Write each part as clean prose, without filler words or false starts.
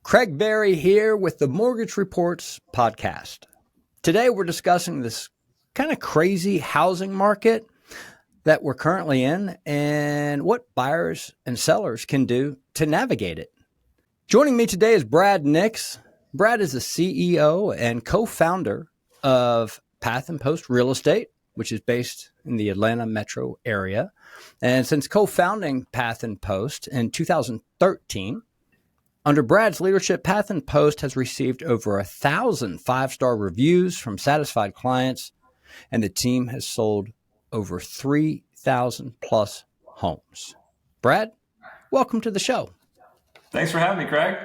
Craig Berry here with the Mortgage Reports podcast. Today we're discussing this kind of crazy housing market that we're currently in and what buyers and sellers can do to navigate it. Joining me today is Brad Nix. Brad is the CEO and co-founder of Path and Post Real Estate, which is based in the Atlanta metro area. And since co-founding Path and Post in 2013, under Brad's leadership, Path and Post has received over 1,000 five-star reviews from satisfied clients, and the team has sold over 3,000 plus homes. Brad, welcome to the show. Thanks for having me, Craig.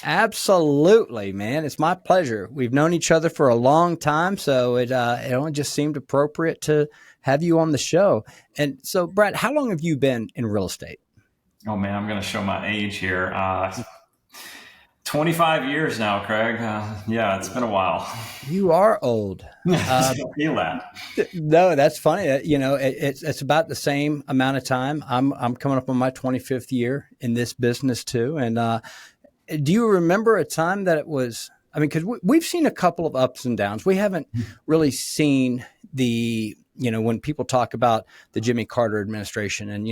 Absolutely, man. It's my pleasure. We've known each other for a long time, so it only just seemed appropriate to have you on the show. And so, Brad, how long have you been in real estate? Oh, man, I'm going to show my age here. 25 years now, Craig. Yeah, it's been a while. You are old. I feel that. No, that's funny. It's about the same amount of time. I'm coming up on my 25th year in this business too. And do you remember a time that it was? I mean, because we've seen a couple of ups and downs. We haven't really seen when people talk about the Jimmy Carter administration and,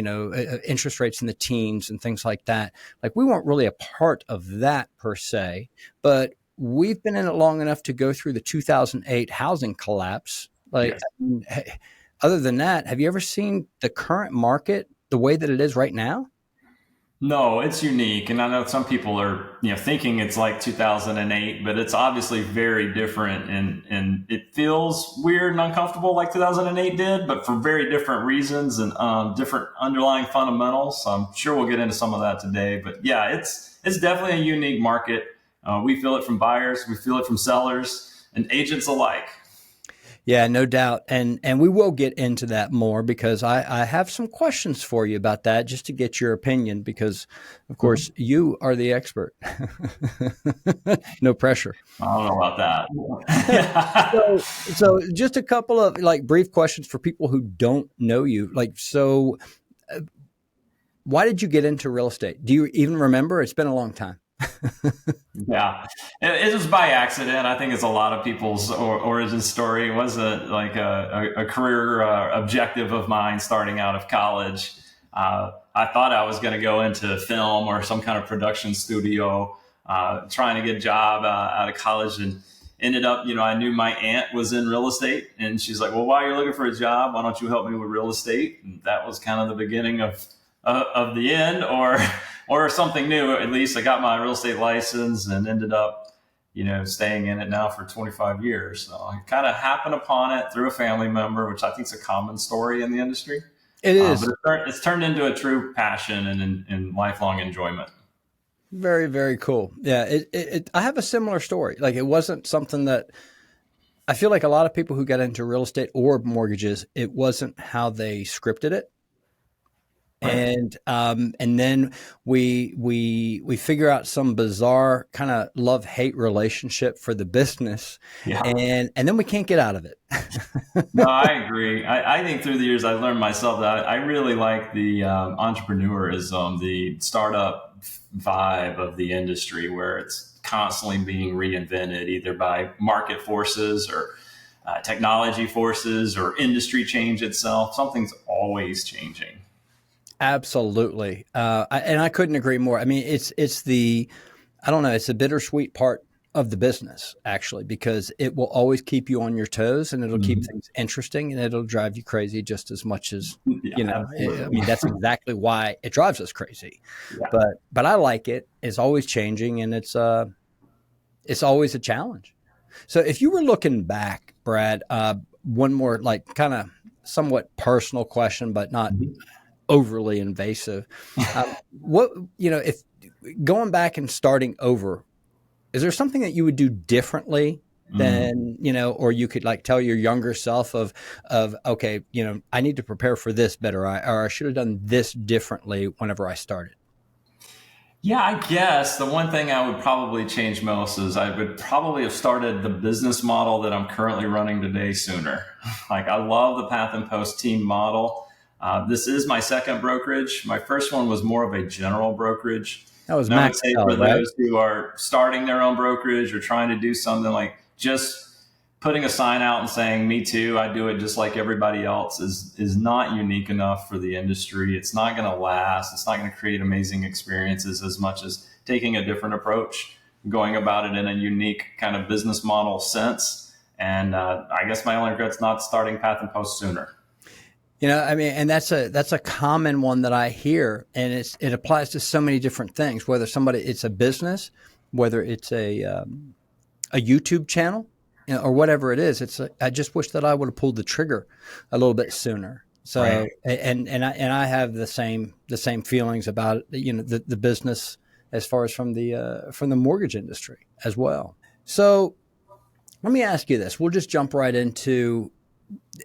interest rates in the teens and things like that, like we weren't really a part of that per se, but we've been in it long enough to go through the 2008 housing collapse. Yes. Other than that, have you ever seen the current market the way that it is right now? No, it's unique. And I know some people are, thinking it's like 2008, but it's obviously very different. And it feels weird and uncomfortable like 2008 did, but for very different reasons and different underlying fundamentals. So I'm sure we'll get into some of that today. But yeah, it's definitely a unique market. We feel it from buyers, we feel it from sellers and agents alike. Yeah, no doubt. And we will get into that more because I have some questions for you about that just to get your opinion because, of course, you are the expert. No pressure. I don't know about that. So just a couple of brief questions for people who don't know you. Why did you get into real estate? Do you even remember? It's been a long time. Yeah, it was by accident. I think it's a lot of people's origin story. It wasn't like a career objective of mine starting out of college. I thought I was going to go into film or some kind of production studio, trying to get a job out of college, and ended up, I knew my aunt was in real estate, and she's like, well, while you're looking for a job, why don't you help me with real estate? And that was kind of the beginning of the end, or something new. At least I got my real estate license and ended up, staying in it now for 25 years. So I kind of happened upon it through a family member, which I think is a common story in the industry. It is. But it's turned into a true passion and lifelong enjoyment. Very, very cool. Yeah. I have a similar story. Like it wasn't something that I feel like a lot of people who got into real estate or mortgages, it wasn't how they scripted it. Right. And then we figure out some bizarre kind of love-hate relationship for the business, yeah. and then we can't get out of it. No, I agree. I think through the years I learned myself that I really like the entrepreneurism, the startup vibe of the industry, where it's constantly being reinvented either by market forces or technology forces or industry change itself. Something's always changing. Absolutely. And I couldn't agree more. I mean, it's the bittersweet part of the business, actually, because it will always keep you on your toes and it'll keep things interesting and it'll drive you crazy just as much as, I mean, that's exactly why it drives us crazy. Yeah. But I like it. It's always changing and it's always a challenge. So if you were looking back, Brad, one more kind of somewhat personal question, but not overly invasive. If going back and starting over, is there something that you would do differently than, or you could tell your younger self of, okay, I need to prepare for this better, or I should have done this differently whenever I started? Yeah, I guess the one thing I would probably change most is I would probably have started the business model that I'm currently running today sooner. I love the Path and Post team model. This is my second brokerage. My first one was more of a general brokerage. That was And I would Max say L, for right? those who are starting their own brokerage or trying to do something, like just putting a sign out and saying "Me too, I do it just like everybody else" is not unique enough for the industry. It's not going to last. It's not going to create amazing experiences as much as taking a different approach, going about it in a unique kind of business model sense. And I guess my only regret's not starting Path and Post sooner. I mean, and that's a common one that I hear, and it applies to so many different things. Whether it's a business, whether it's a YouTube channel, or whatever it is. I just wish that I would have pulled the trigger a little bit sooner. So, Right. and I have the same feelings about the business as far as from the mortgage industry as well. So let me ask you this. We'll just jump right into,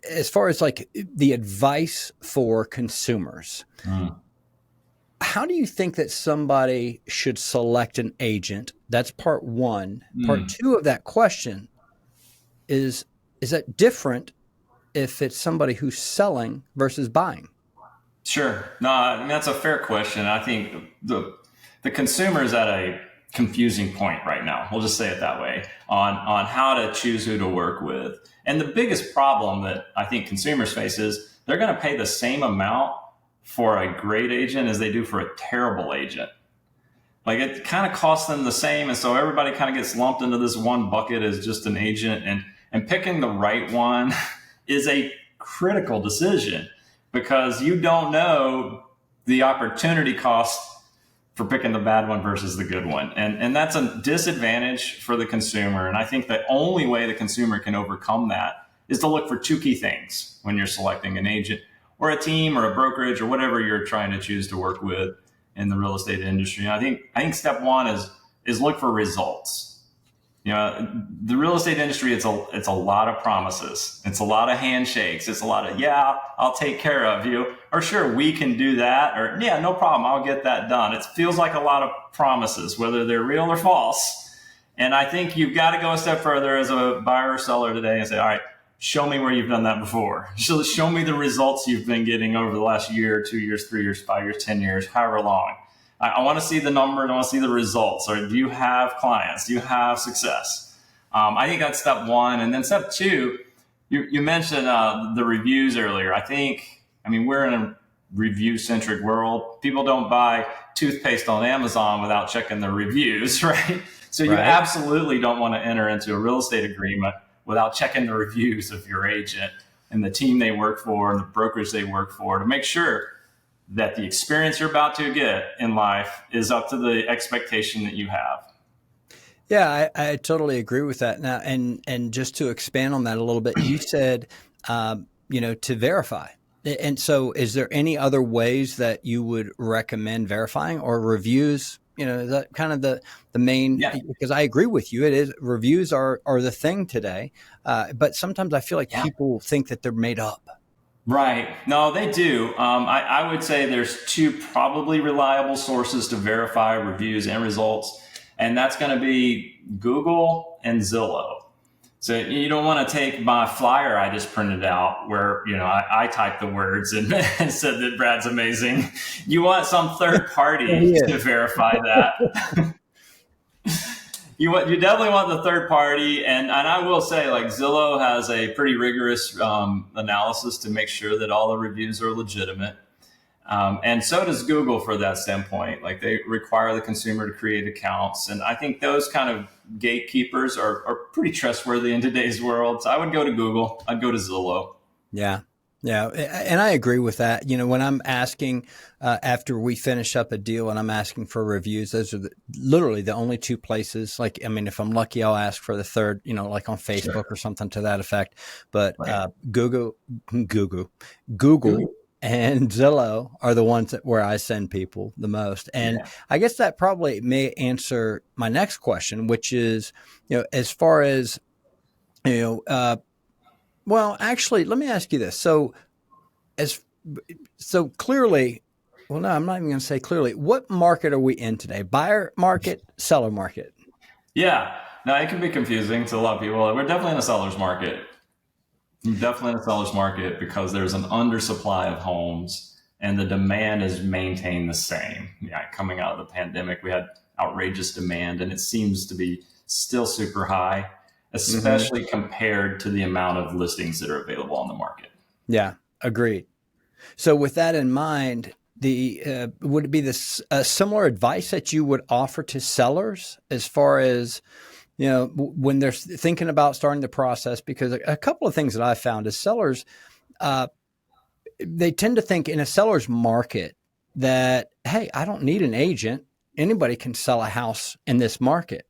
as far as like the advice for consumers. How do you think that somebody should select an agent? That's part one. Part two of that question is that different if it's somebody who's selling versus buying? Sure. No, I mean, that's a fair question. I think the consumer is at a confusing point right now. We'll just say it that way on how to choose who to work with. And the biggest problem that I think consumers face is they're going to pay the same amount for a great agent as they do for a terrible agent. Like, it kind of costs them the same. And so everybody kind of gets lumped into this one bucket as just an agent, and picking the right one is a critical decision, because you don't know the opportunity cost for picking the bad one versus the good one. And that's a disadvantage for the consumer. And I think the only way the consumer can overcome that is to look for two key things when you're selecting an agent or a team or a brokerage or whatever you're trying to choose to work with in the real estate industry. And I think step one is look for results. The real estate industry, it's a lot of promises. It's a lot of handshakes. It's a lot of, yeah, I'll take care of you. Or sure, we can do that. Or yeah, no problem, I'll get that done. It feels like a lot of promises, whether they're real or false. And I think you've got to go a step further as a buyer or seller today and say, all right, show me where you've done that before. Show me the results you've been getting over the last year, 2 years, 3 years, 5 years, 10 years, however long. I want to see the numbers. I want to see the results. Or do you have clients? Do you have success? I think that's step one. And then step two, you mentioned the reviews earlier. I mean, we're in a review-centric world. People don't buy toothpaste on Amazon without checking the reviews, right? So you absolutely don't want to enter into a real estate agreement without checking the reviews of your agent and the team they work for and the brokerage they work for, to make sure that the experience you're about to get in life is up to the expectation that you have. Yeah, I totally agree with that. Now, and just to expand on that a little bit, you said, to verify. And so is there any other ways that you would recommend verifying, or reviews? Is that kind of the main? Yeah. Because I agree with you. It is, reviews are the thing today. But sometimes I feel like people think that they're made up. Right. No, they do. I would say there's two probably reliable sources to verify reviews and results, and that's going to be Google and Zillow. So you don't want to take my flyer I just printed out where, I typed the words and said that Brad's amazing. You want some third party to verify that. You definitely want the third party, and I will say, like, Zillow has a pretty rigorous analysis to make sure that all the reviews are legitimate, and so does Google for that standpoint. Like, they require the consumer to create accounts, and I think those kind of gatekeepers are pretty trustworthy in today's world. So I would go to Google. I'd go to Zillow. Yeah. Yeah. And I agree with that. When I'm asking, after we finish up a deal and I'm asking for reviews, those are literally the only two places. Like, I mean, if I'm lucky, I'll ask for the third, like on Facebook or something to that effect. But Google and Zillow are the ones where I send people the most. And I guess that probably may answer my next question, which is, as far as, well, actually, let me ask you this. So clearly, well, no, I'm not even going to say clearly. What market are we in today? Buyer market, seller market? Yeah. No, it can be confusing to a lot of people. We're definitely in a seller's market. Definitely in a seller's market because there's an undersupply of homes. and the demand is maintained the same. Yeah, coming out of the pandemic, we had outrageous demand, and it seems to be still super high, especially compared to the amount of listings that are available on the market. Yeah, agreed. So with that in mind, would it be this similar advice that you would offer to sellers as far as, when they're thinking about starting the process? Because a couple of things that I found is sellers, they tend to think in a seller's market that, hey, I don't need an agent. Anybody can sell a house in this market.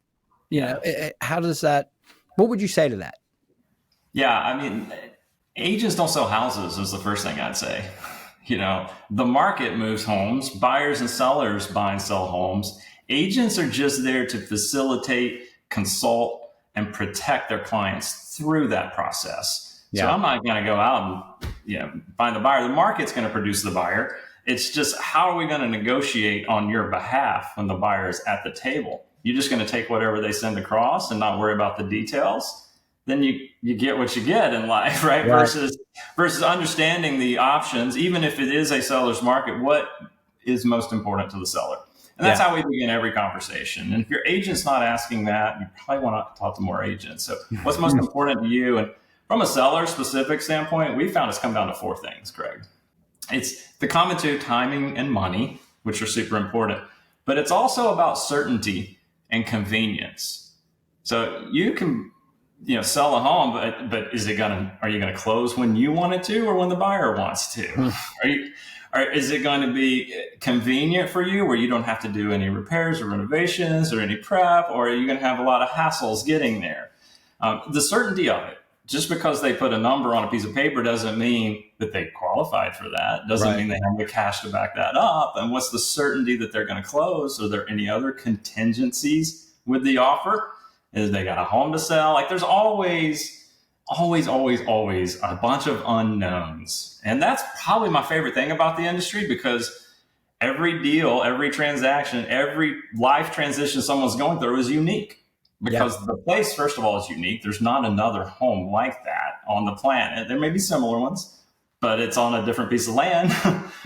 How does that, what would you say to that? Yeah, I mean, agents don't sell houses is the first thing I'd say. The market moves homes, buyers and sellers buy and sell homes. Agents are just there to facilitate, consult, and protect their clients through that process. Yeah. So I'm not going to go out and find the buyer. The market's going to produce the buyer. It's just, how are we going to negotiate on your behalf when the buyer is at the table? You're just going to take whatever they send across and not worry about the details? Then you get what you get in life, right? Versus understanding the options, even if it is a seller's market, what is most important to the seller? And that's how we begin every conversation. And if your agent's not asking that, you probably want to talk to more agents. So what's most important to you? And from a seller specific standpoint, we found it's come down to 4 things, Craig. It's the common two, timing and money, which are super important. But it's also about certainty and convenience. So you can sell a home, but are you going to close when you want it to or when the buyer wants to? Is it going to be convenient for you where you don't have to do any repairs or renovations or any prep, or are you going to have a lot of hassles getting there? The certainty of it, just because they put a number on a piece of paper doesn't mean that they qualified for that. Doesn't mean they have the cash to back that up. And what's the certainty that they're going to close? Are there any other contingencies with the offer? Is they got a home to sell? Like, there's always a bunch of unknowns. And that's probably my favorite thing about the industry, because every deal, every transaction, every life transition someone's going through is unique. Because the place, first of all, is unique. There's not another home like that on the planet. There may be similar ones, but it's on a different piece of land,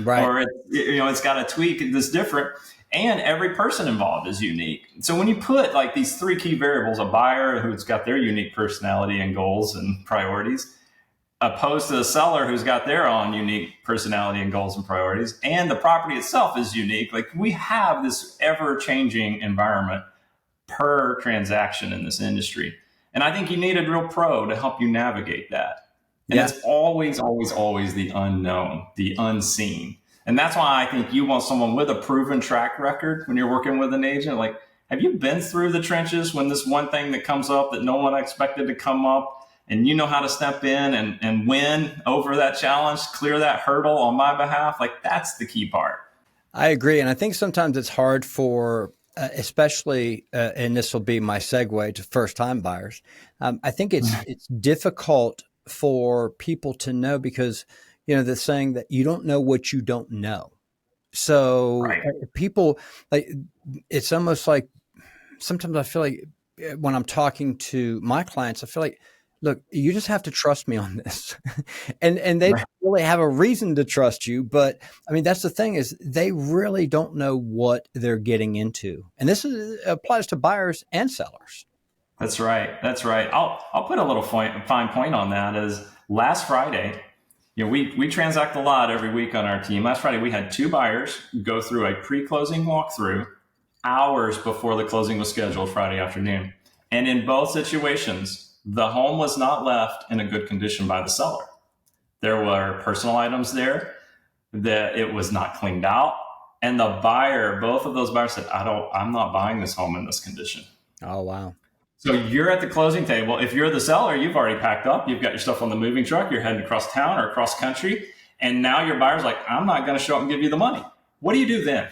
or it's got a tweak that's different. And every person involved is unique. So when you put like these 3 key variables, a buyer who's got their unique personality and goals and priorities, opposed to a seller who's got their own unique personality and goals and priorities, and the property itself is unique, like, we have this ever-changing environment per transaction in this industry. And I think you need a real pro to help you navigate that. And it's always the unknown, the unseen. And that's why I think you want someone with a proven track record when you're working with an agent. Like, have you been through the trenches when this one thing that comes up that no one expected to come up, and you know how to step in and win over that challenge, clear that hurdle on my behalf? Like, that's the key part. I agree. And I think sometimes it's hard for, especially, and this will be my segue to first-time buyers. I think it's difficult for people to know, because the saying that you don't know what you don't know. So people, like, it's almost like, sometimes I feel like when I'm talking to my clients, I feel like, look, you just have to trust me on this. and they don't really have a reason to trust you. But I mean, that's the thing, is they really don't know what they're getting into. And this applies to buyers and sellers. That's right. I'll put a little fine point on that. Is last Friday, we transact a lot every week on our team. Last Friday, we had 2 buyers go through a pre-closing walkthrough hours before the closing was scheduled Friday afternoon. And in both situations, the home was not left in a good condition by the seller. There were personal items there, that it was not cleaned out. And the buyer, both of those buyers said, I'm not buying this home in this condition. Oh, wow. So you're at the closing table. If you're the seller, you've already packed up. You've got your stuff on the moving truck. You're heading across town or across country. And now your buyer's like, I'm not going to show up and give you the money. What do you do then?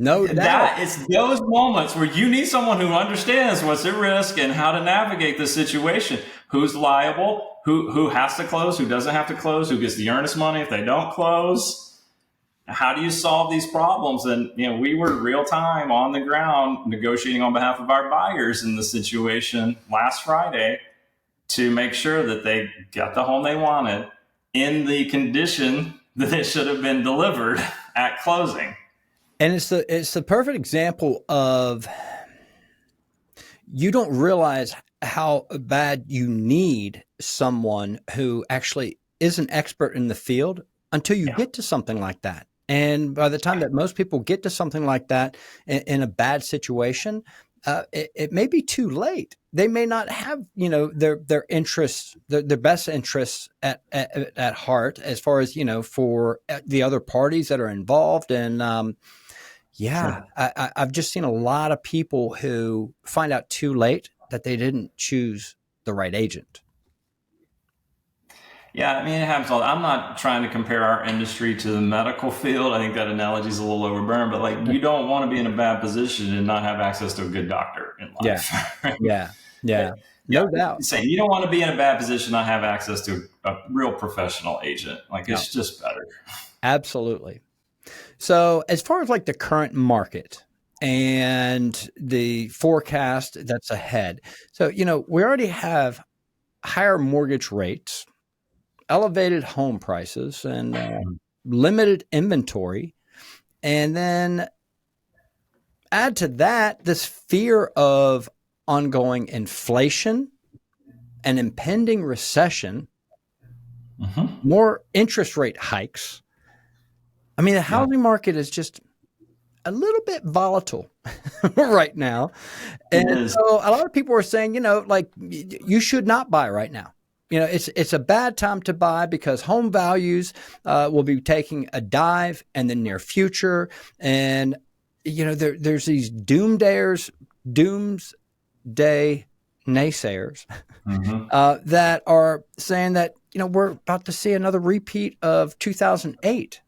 No doubt. It's those moments where you need someone who understands what's at risk and how to navigate the situation. Who's liable? Who has to close? Who doesn't have to close? Who gets the earnest money if they don't close? How do you solve these problems? And we were real time on the ground negotiating on behalf of our buyers in the situation last Friday to make sure that they got the home they wanted in the condition that it should have been delivered at closing. And it's the perfect example of, you don't realize how bad you need someone who actually is an expert in the field until you get to something like that. And by the time that most people get to something like that in a bad situation, it may be too late. They may not have, their interests, their best interests at heart, as far as, for the other parties that are involved. And sure. I've just seen a lot of people who find out too late that they didn't choose the right agent. Yeah, I mean, it happens all. I'm not trying to compare our industry to the medical field. I think that analogy is a little overburned, but like, you don't want to be in a bad position and not have access to a good doctor in life. Yeah. Yeah. No doubt. Saying you don't want to be in a bad position, not have access to a real professional agent. Like, it's just better. Absolutely. So as far as like the current market and the forecast that's ahead. So, we already have higher mortgage rates, elevated home prices, and limited inventory. And then add to that this fear of ongoing inflation, an impending recession, more interest rate hikes. I mean, the housing market is just a little bit volatile right now. And so a lot of people are saying, you should not buy right now. It's a bad time to buy because home values will be taking a dive in the near future. And, there's these doomsday naysayers that are saying that, we're about to see another repeat of 2008.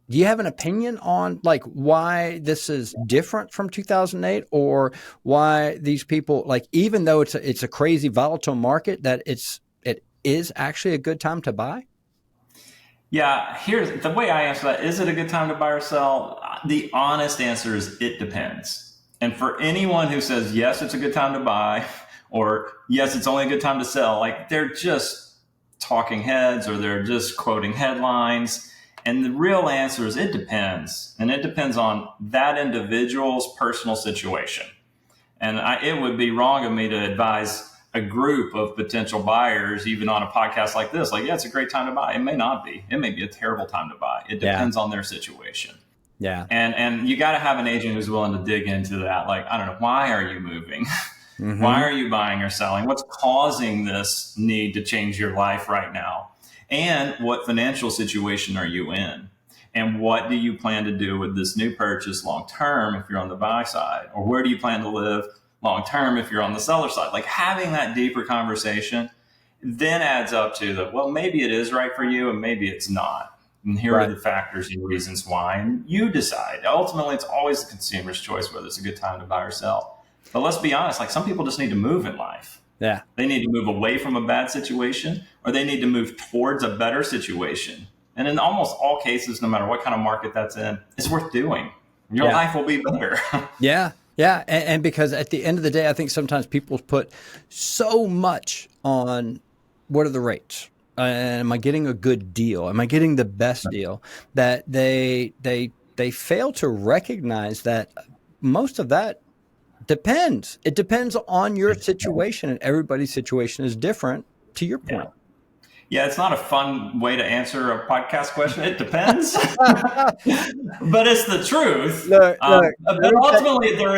Do you have an opinion on like why this is different from 2008, or why these people, like, even though it's a crazy volatile market, that it is actually a good time to buy? Yeah, here's the way I answer that. Is it a good time to buy or sell? The honest answer is it depends. And for anyone who says, yes, it's a good time to buy, or yes, it's only a good time to sell, like, they're just talking heads, or they're just quoting headlines. And the real answer is it depends. And it depends on that individual's personal situation. And it would be wrong of me to advise a group of potential buyers, even on a podcast like this, like, yeah, it's a great time to buy. It may not be. It may be a terrible time to buy. It depends on their situation. Yeah. And you got to have an agent who's willing to dig into that. Like, I don't know, why are you moving? Why are you buying or selling? What's causing this need to change your life right now? And what financial situation are you in? And what do you plan to do with this new purchase long term if you're on the buy side? Or where do you plan to live long term if you're on the seller side? Like, having that deeper conversation then adds up to the, well, maybe it is right for you and maybe it's not. And here are the factors and reasons why. And you decide. Ultimately, it's always the consumer's choice whether it's a good time to buy or sell. But let's be honest, like, some people just need to move in life. Yeah. They need to move away from a bad situation, or they need to move towards a better situation. And in almost all cases, no matter what kind of market that's in, it's worth doing. Your life will be better. Yeah. And because at the end of the day, I think sometimes people put so much on what are the rates? Am I getting a good deal? Am I getting the best deal? That they fail to recognize that most of that depends. It depends on your situation, and everybody's situation is different, to your point. Yeah, it's not a fun way to answer a podcast question. It depends. But it's the truth. Look, but ultimately, there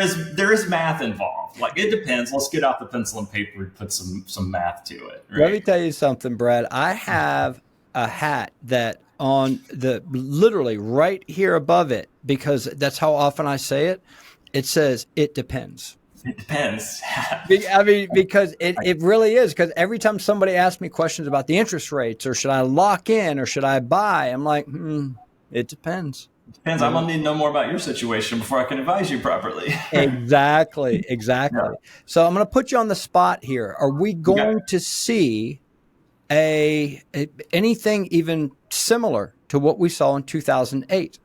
is math involved. Like, it depends. Let's get out the pencil and paper and put some math to it. Right? Let me tell you something, Brad. I have a hat that on the literally right here above it, because that's how often I say it. It says, it depends. It depends. I mean, because it really is. Because every time somebody asks me questions about the interest rates, or should I lock in, or should I buy, I'm like, it depends. It depends. I'm going to need to know more about your situation before I can advise you properly. Exactly. Yeah. So I'm going to put you on the spot here. Are we going to see anything even similar to what we saw in 2008?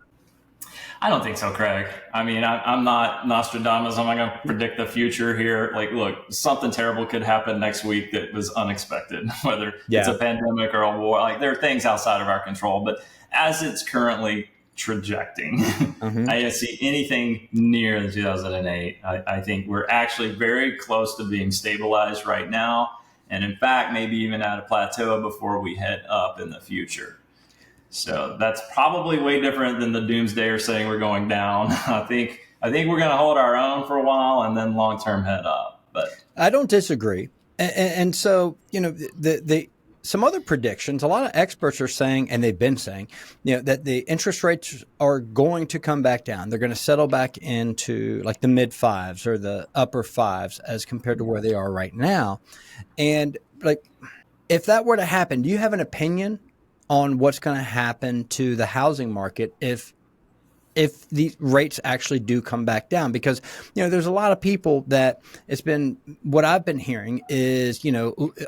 I don't think so, Craig. I mean, I'm not Nostradamus. I'm not going to predict the future here. Like, look, something terrible could happen next week that was unexpected, whether it's Yeah. a pandemic or a war. Like, there are things outside of our control. But as it's currently trajecting, Hmm. I didn't see anything near the 2008. I think we're actually very close to being stabilized right now. And in fact, maybe even at a plateau before we head up in the future. So that's probably way different than the doomsdayers saying we're going down. I think we're going to hold our own for a while and then long term head up. But I don't disagree. And so, the some other predictions, a lot of experts are saying, and they've been saying, that the interest rates are going to come back down. They're going to settle back into like the mid fives or the upper fives as compared to where they are right now. And like, if that were to happen, do you have an opinion on what's going to happen to the housing market if the rates actually do come back down? Because there's a lot of people that it's been, what I've been hearing is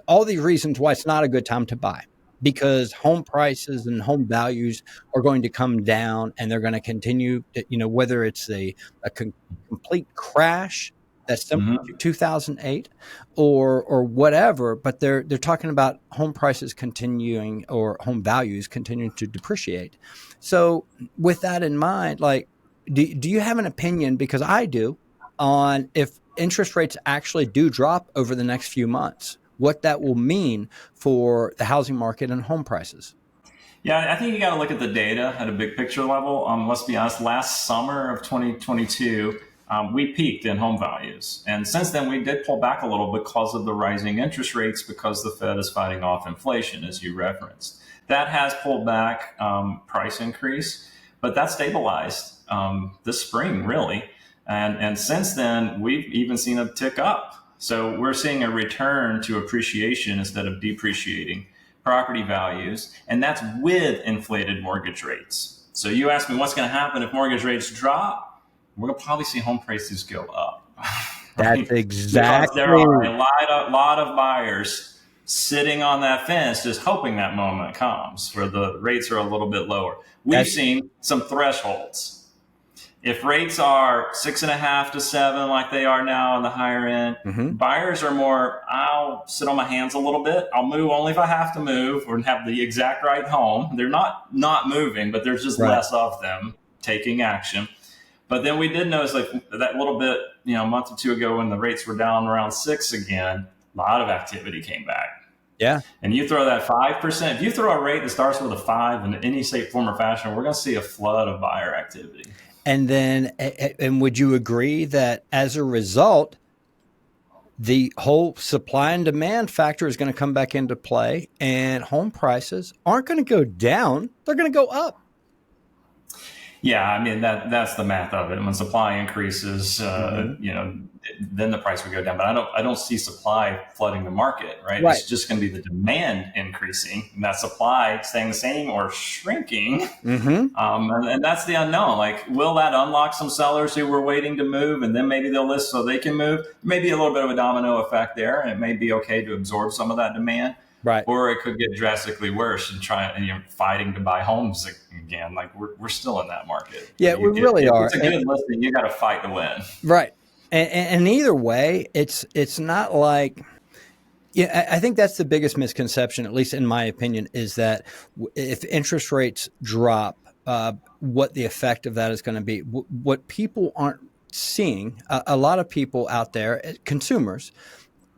all these reasons why it's not a good time to buy, because home prices and home values are going to come down, and they're going to continue whether it's a complete crash that's similar to mhm. 2008 or whatever, but they're talking about home prices continuing, or home values continuing to depreciate. So with that in mind, like, do you have an opinion? Because I do, on if interest rates actually do drop over the next few months, what that will mean for the housing market and home prices. Yeah, I think you got to look at the data at a big picture level. Let's be honest, last summer of 2022, we peaked in home values. And since then, we did pull back a little because of the rising interest rates, because the Fed is fighting off inflation, as you referenced. That has pulled back price increase, but that stabilized this spring, really. And since then, we've even seen a tick up. So we're seeing a return to appreciation instead of depreciating property values, and that's with inflated mortgage rates. So you ask me what's going to happen if mortgage rates drop? We're going to probably see home prices go up, That's right? Because there exactly are a lot of buyers sitting on that fence, just hoping that moment comes where the rates are a little bit lower. We've that. seen some thresholds. If rates are 6.5 to 7, like they are now on the higher end, Mhm. buyers are more, I'll sit on my hands a little bit. I'll move only if I have to move or have the exact right home. They're not moving, but there's just Right. less of them taking action. But then we did notice, like that little bit, a month or two ago, when the rates were down around 6 again, a lot of activity came back. Yeah. And you throw that 5%, if you throw a rate that starts with a 5 in any shape, form, or fashion, we're going to see a flood of buyer activity. And then, and would you agree that as a result, the whole supply and demand factor is going to come back into play, and home prices aren't going to go down, they're going to go up? Yeah, I mean that's the math of it. When supply increases, Hmm. then the price would go down. But I don't see supply flooding the market, right? Right. It's just going to be the demand increasing, and that supply staying the same or shrinking. Hmm. And that's the unknown. Like, will that unlock some sellers who were waiting to move, and then maybe they'll list so they can move? Maybe a little bit of a domino effect there, and it may be okay to absorb some of that demand, Right. or it could get drastically worse and fighting to buy homes again. Like, we're still in that market. Yeah, we really If are. it's a good listing, you got to fight to win. Right. And either way, it's not like, yeah, I think that's the biggest misconception, at least in my opinion, is that if interest rates drop, what the effect of that is going to be. What people aren't seeing, a lot of people out there, consumers,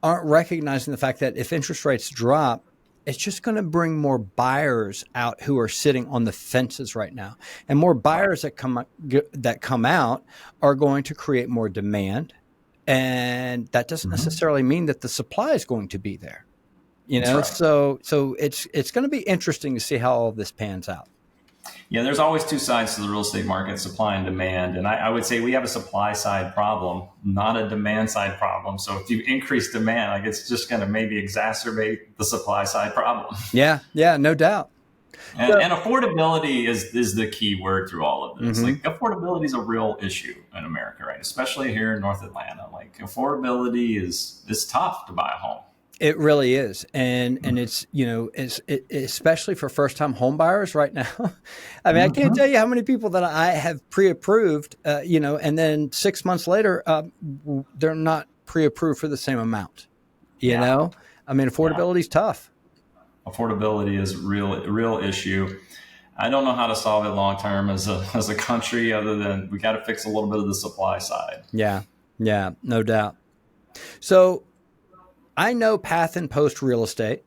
aren't recognizing the fact that if interest rates drop, it's just going to bring more buyers out who are sitting on the fences right now, and more Right. buyers that come out are going to create more demand, and that doesn't Mhm. necessarily mean that the supply is going to be there. That's right. So it's going to be interesting to see how all of this pans out. Yeah, there's always two sides to the real estate market, supply and demand. And I would say we have a supply side problem, not a demand side problem. So if you increase demand, like, it's just going to maybe exacerbate the supply side problem. Yeah, no doubt. And, So, and affordability is the key word through all of this. mhm. Like, affordability is a real issue in America, right? Especially here in North Atlanta. Like, affordability is tough to buy a home. It really is, and it's especially for first time home buyers right now. I mean, I can't tell you how many people that I have pre-approved, and then 6 months later, they're not pre-approved for the same amount. Yeah. I mean, Yeah. affordability is tough. Affordability is real issue. I don't know how to solve it long term as a country, other than we got to fix a little bit of the supply side. Yeah, yeah, no doubt. So I know Path and Post Real Estate.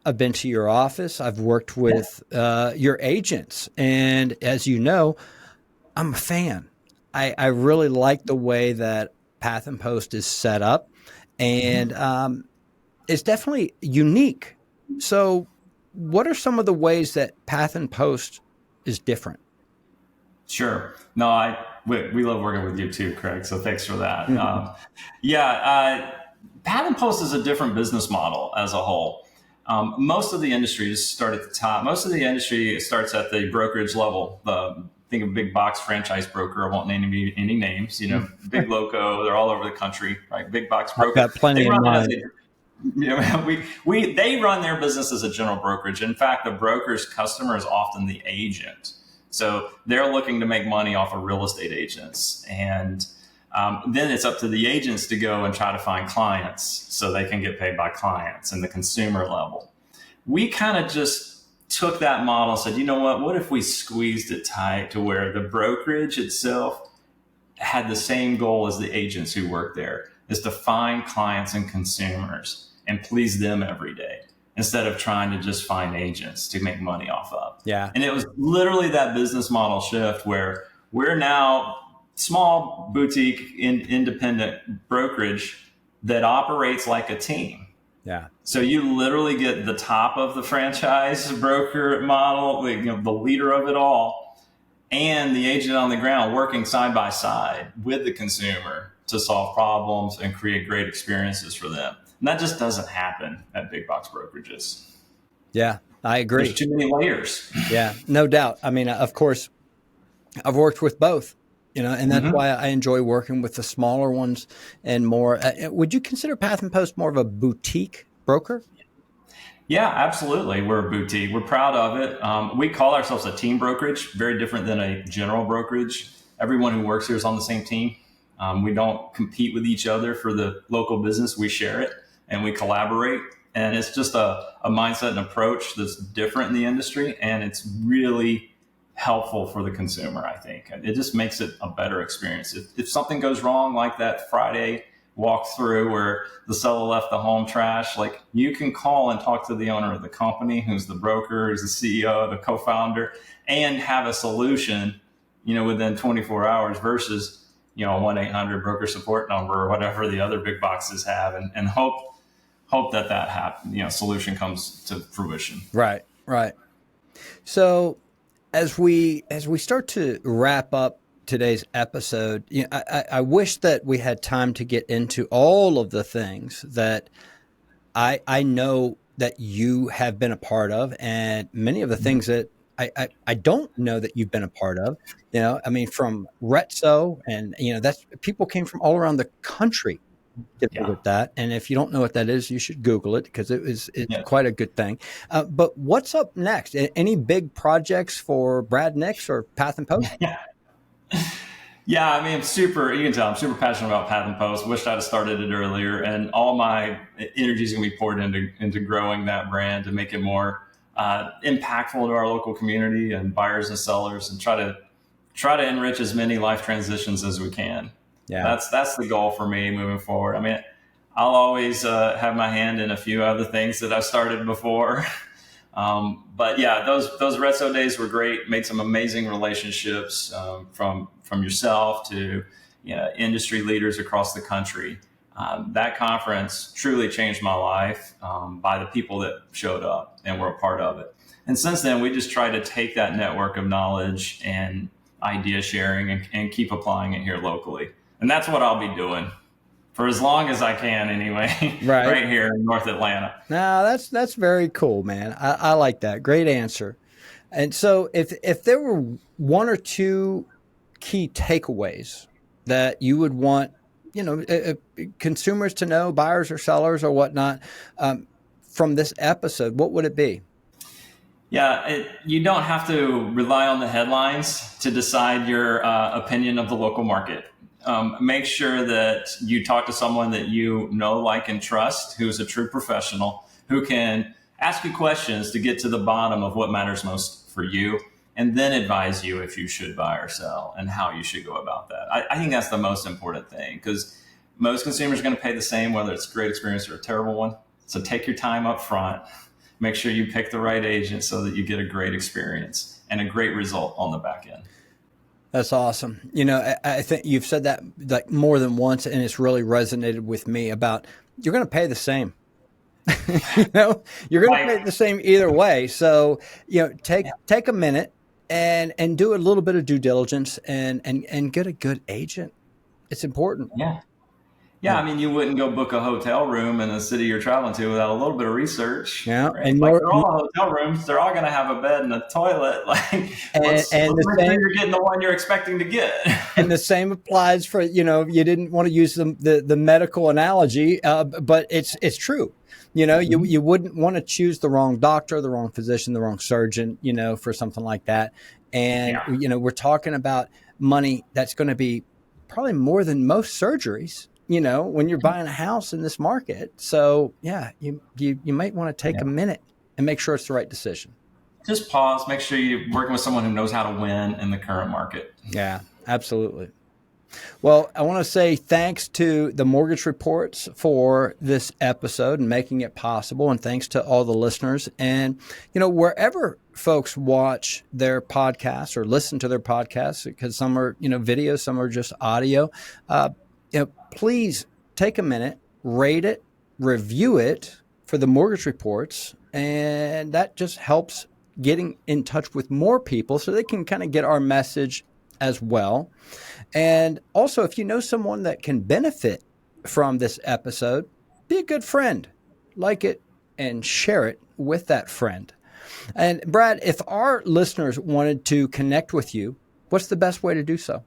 I've been to your office. I've worked with your agents. And as you know, I'm a fan. I really like the way that Path and Post is set up. And it's definitely unique. So, what are some of the ways that Path and Post is different? Sure. No, we love working with you too, Craig. So thanks for that. Path and Post is a different business model as a whole. Most of the industries start at the top. Most of the industry starts at the brokerage level. Think of big box franchise broker. I won't name any names. Big loco. They're all over the country, right? Big box broker. I've got plenty in mind. They run their business as a general brokerage. In fact, the broker's customer is often the agent. So they're looking to make money off of real estate agents. And then it's up to the agents to go and try to find clients so they can get paid by clients and the consumer level. We kind of just took that model and said, you know what if we squeezed it tight to where the brokerage itself had the same goal as the agents who work there, is to find clients and consumers and please them every day, instead of trying to just find agents to make money off of. Yeah. And it was literally that business model shift where we're now small boutique independent brokerage that operates like a team. Yeah. So you literally get the top of the franchise broker model, the leader of it all, and the agent on the ground working side by side with the consumer to solve problems and create great experiences for them. And that just doesn't happen at big box brokerages. Yeah, I agree. There's too many layers. Yeah, no doubt. I mean, of course, I've worked with both, and that's why I enjoy working with the smaller ones and more. Would you consider Path and Post more of a boutique broker? Yeah, absolutely. We're a boutique. We're proud of it. We call ourselves a team brokerage, very different than a general brokerage. Everyone who works here is on the same team. We don't compete with each other for the local business. We share it and we collaborate. And it's just a mindset and approach that's different in the industry. And it's really helpful for the consumer, I think. It just makes it a better experience. If something goes wrong, like that Friday walkthrough where the seller left the home trash, like, you can call and talk to the owner of the company, who's the broker, who's the CEO, the co-founder, and have a solution, within 24 hours versus, 1-800 broker support number or whatever the other big boxes have, and hope that happens, solution comes to fruition. Right. So as we start to wrap up today's episode, I wish that we had time to get into all of the things that I know that you have been a part of, and many of the things that I don't know that you've been a part of. I mean, from Retso, and that's, people came from all around the country to visit that. And if you don't know what that is, you should Google it, because it's quite a good thing. But what's up next? Any big projects for Brad Nix or Path and Post? Yeah, I mean, you can tell I'm super passionate about Path and Post. Wished I'd have started it earlier, and all my energy is going to be poured into growing that brand to make it more impactful to our local community and buyers and sellers, and try to enrich as many life transitions as we can. Yeah, that's the goal for me moving forward. I mean, I'll always have my hand in a few other things that I've started before. But yeah, those Retso days were great. Made some amazing relationships from yourself to industry leaders across the country. That conference truly changed my life by the people that showed up and were a part of it. And since then, we just try to take that network of knowledge and idea sharing and keep applying it here locally. And that's what I'll be doing for as long as I can, anyway. Right here in North Atlanta. No, that's very cool, man. I like that. Great answer. And so if there were one or two key takeaways that you would want consumers to know, buyers or sellers or whatnot, from this episode, what would it be? Yeah, you don't have to rely on the headlines to decide your opinion of the local market. Make sure that you talk to someone that you know, like, and trust, who's a true professional, who can ask you questions to get to the bottom of what matters most for you, and then advise you if you should buy or sell and how you should go about that. I think that's the most important thing, because most consumers are going to pay the same, whether it's a great experience or a terrible one. So take your time up front. Make sure you pick the right agent so that you get a great experience and a great result on the back end. That's awesome. I think you've said that like more than once, and it's really resonated with me about you're going to pay the same. You're going to pay the same either way. So, take a minute and do a little bit of due diligence and get a good agent. It's important. Yeah, I mean, you wouldn't go book a hotel room in a city you're traveling to without a little bit of research. Yeah, right? And like they're all hotel rooms, they're all going to have a bed and a toilet. Like, let's make sure you're getting the one you're expecting to get. And the same applies for, you didn't want to use the medical analogy, but it's true. You wouldn't want to choose the wrong doctor, the wrong physician, the wrong surgeon, for something like that. And, we're talking about money that's going to be probably more than most surgeries, when you're buying a house in this market. So yeah, you might want to take a minute and make sure it's the right decision. Just pause, make sure you're working with someone who knows how to win in the current market. Yeah, absolutely. Well, I want to say thanks to the Mortgage Reports for this episode and making it possible. And thanks to all the listeners. And, wherever folks watch their podcasts or listen to their podcasts, because some are, video, some are just audio, please take a minute, rate it, review it for the Mortgage Reports. And that just helps getting in touch with more people so they can kind of get our message as well. And also, if you know someone that can benefit from this episode, be a good friend, like it, and share it with that friend. And Brad, if our listeners wanted to connect with you, what's the best way to do so?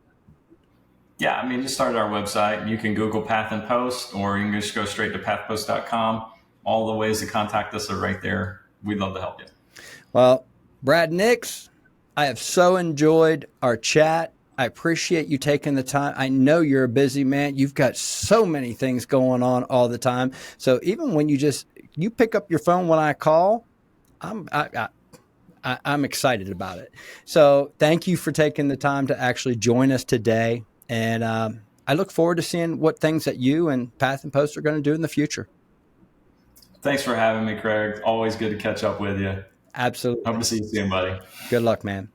Yeah, I mean, just start at our website. You can Google Path and Post, or you can just go straight to pathpost.com. All the ways to contact us are right there. We'd love to help you. Well, Brad Nix, I have so enjoyed our chat. I appreciate you taking the time. I know you're a busy man. You've got so many things going on all the time. So even when you pick up your phone when I call, I'm excited about it. So thank you for taking the time to actually join us today. And I look forward to seeing what things that you and Path and Post are going to do in the future. Thanks for having me, Craig. Always good to catch up with you. Absolutely. Hope to see you soon, buddy. Good luck, man.